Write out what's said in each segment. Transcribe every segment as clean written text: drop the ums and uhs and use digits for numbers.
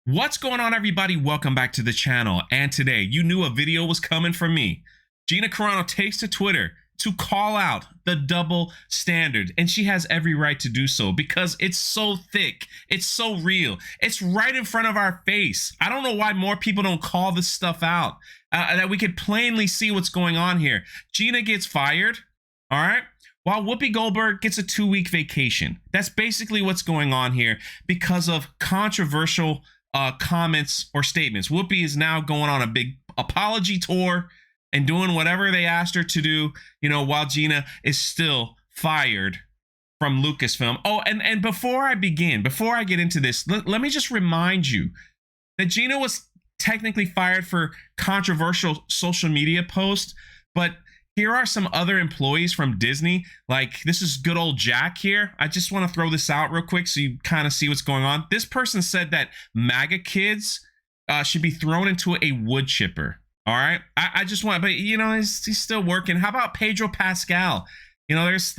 What's going on, everybody? Welcome back to the channel. And today, you knew a video was coming from me. Gina Carano takes to Twitter to call out the double standard, and she has every right to do so because it's so thick, it's so real, it's right in front of our face. I don't know why more people don't call this stuff out, that we could plainly see what's going on here. Gina gets fired, all right, while Whoopi Goldberg gets a 2-week vacation. That's basically what's going on here because of controversial comments or statements. Whoopi is now going on a big apology tour and doing whatever they asked her to do, while Gina is still fired from Lucasfilm. Oh, and before I get into this, let me just remind you that Gina was technically fired for controversial social media posts, but here are some other employees from Disney. Like, this is good old Jack here. I just want to throw this out real quick so you kind of see what's going on. This person said that MAGA kids should be thrown into a wood chipper. All right. I just want, but he's still working. How about Pedro Pascal? There's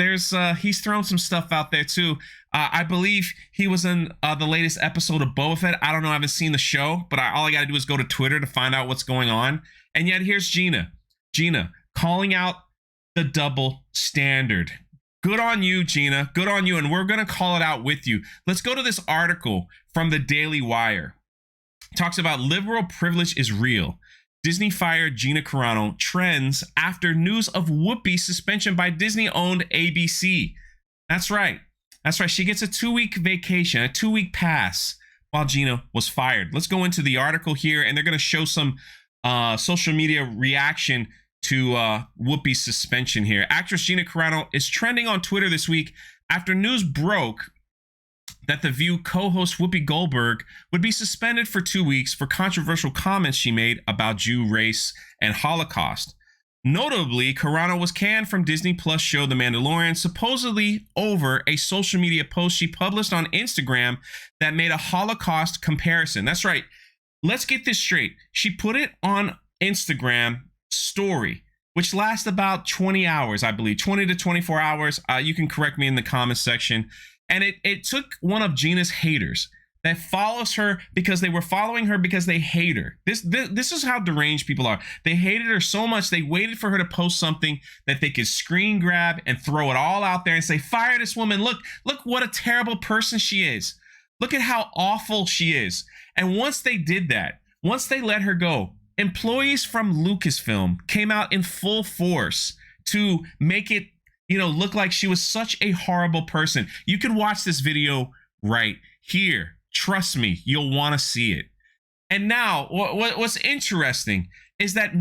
he's thrown some stuff out there too. I believe he was in the latest episode of Blvd. I don't know. I haven't seen the show, but all I got to do is go to Twitter to find out what's going on. And yet here's Gina calling out the double standard. Good on you, Gina. Good on you. And we're going to call it out with you. Let's go to this article from the Daily Wire. It talks about liberal privilege is real. Disney fired Gina Carano trends after news of Whoopi's suspension by Disney-owned ABC. That's right. She gets a 2-week vacation, a 2-week pass while Gina was fired. Let's go into the article here, and they're going to show some social media reaction to Whoopi's suspension here. Actress Gina Carano is trending on Twitter this week after news broke that The View co-host Whoopi Goldberg would be suspended for 2 weeks for controversial comments she made about Jew race and Holocaust. Notably, Carano was canned from Disney Plus show The Mandalorian, supposedly over a social media post she published on Instagram that made a Holocaust comparison. That's right. Let's get this straight. She put it on Instagram story, which lasts about 20 hours, I believe, 20 to 24 hours. You can correct me in the comment section. And it took one of Gina's haters that follows her because they were following her because they hate her. This is how deranged people are. They hated her so much they waited for her to post something that they could screen grab and throw it all out there and say, fire this woman. Look what a terrible person she is. Look at how awful she is. And once they did that, once they let her go, employees from Lucasfilm came out in full force to make it, look like she was such a horrible person. You can watch this video right here. Trust me, you'll want to see it. And now, what's interesting is that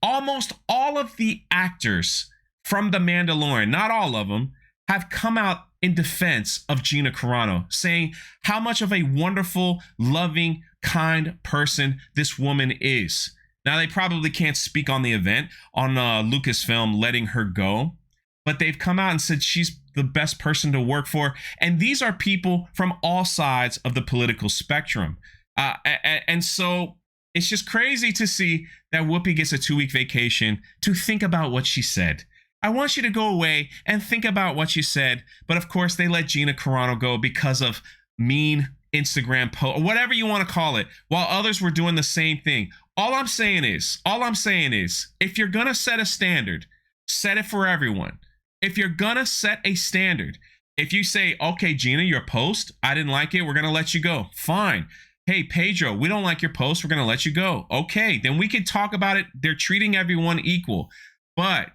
almost all of the actors from The Mandalorian, not all of them, have come out in defense of Gina Carano, saying how much of a wonderful, loving, kind person this woman is. Now, they probably can't speak on the event on Lucasfilm letting her go, but they've come out and said she's the best person to work for. And these are people from all sides of the political spectrum. And so it's just crazy to see that Whoopi gets a 2-week vacation to think about what she said. I want you to go away and think about what you said. But of course, they let Gina Carano go because of mean Instagram post, or whatever you want to call it, while others were doing the same thing. All I'm saying is, if you're going to set a standard, set it for everyone. If you're going to set a standard, if you say, okay, Gina, your post, I didn't like it, we're going to let you go. Fine. Hey, Pedro, we don't like your post, we're going to let you go. Okay, then we can talk about it. They're treating everyone equal. But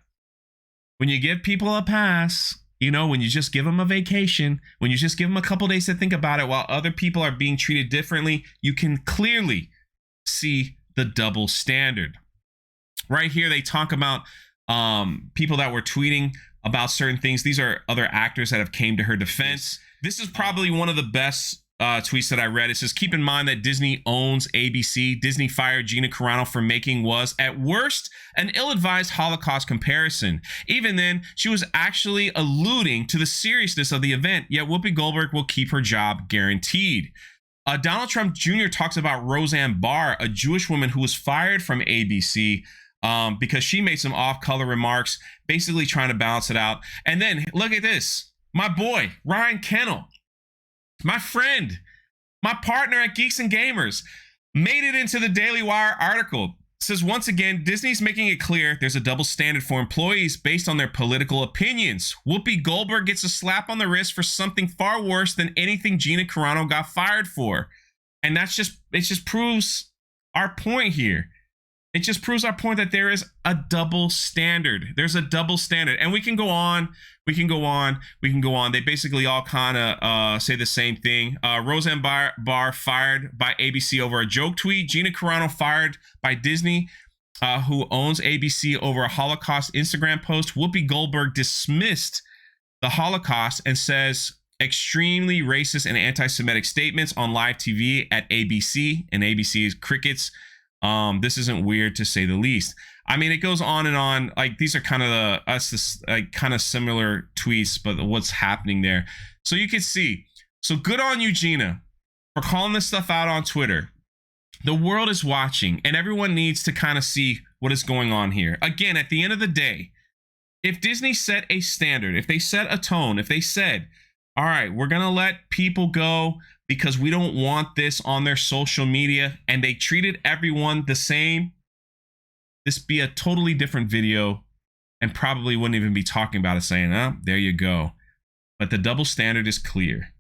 when you give people a pass, when you just give them a vacation, when you just give them a couple days to think about it while other people are being treated differently, you can clearly see the double standard. Right here, they talk about people that were tweeting about certain things. These are other actors that have came to her defense. This is probably one of the best tweets that I read. It says, keep in mind that Disney owns ABC. Disney fired Gina Carano for making was, at worst, an ill-advised Holocaust comparison. Even then, she was actually alluding to the seriousness of the event, yet Whoopi Goldberg will keep her job guaranteed. Donald Trump Jr. talks about Roseanne Barr, a Jewish woman who was fired from ABC because she made some off-color remarks, basically trying to balance it out. And then, look at this. My boy, Ryan Kennel, my friend, My partner at Geeks and Gamers made it into the Daily Wire article. It says, once again, Disney's making it clear there's a double standard for employees based on their political opinions. Whoopi Goldberg gets a slap on the wrist for something far worse than anything Gina Carano got fired for. And it just proves our point here. It just proves our point that there is a double standard. There's a double standard. And we can go on. We can go on. We can go on. They basically all kind of say the same thing. Roseanne Barr fired by ABC over a joke tweet. Gina Carano fired by Disney, who owns ABC, over a Holocaust Instagram post. Whoopi Goldberg dismissed the Holocaust and says extremely racist and anti-Semitic statements on live TV at ABC, and ABC is crickets. This isn't weird, to say the least. I mean, it goes on and on. Like, these are kind of kind of similar tweets, but what's happening there. So you can see. So good on you, Gina, for calling this stuff out on Twitter. The world is watching, and everyone needs to kind of see what is going on here. Again, at the end of the day, if Disney set a standard, if they set a tone, if they said, all right, we're going to let people go because we don't want this on their social media, and they treated everyone the same, this be a totally different video and probably wouldn't even be talking about it, saying, oh, there you go. But the double standard is clear.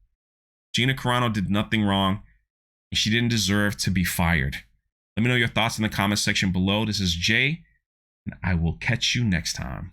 Gina Carano did nothing wrong, and she didn't deserve to be fired. Let me know your thoughts in the comment section below. This is Jay, and I will catch you next time.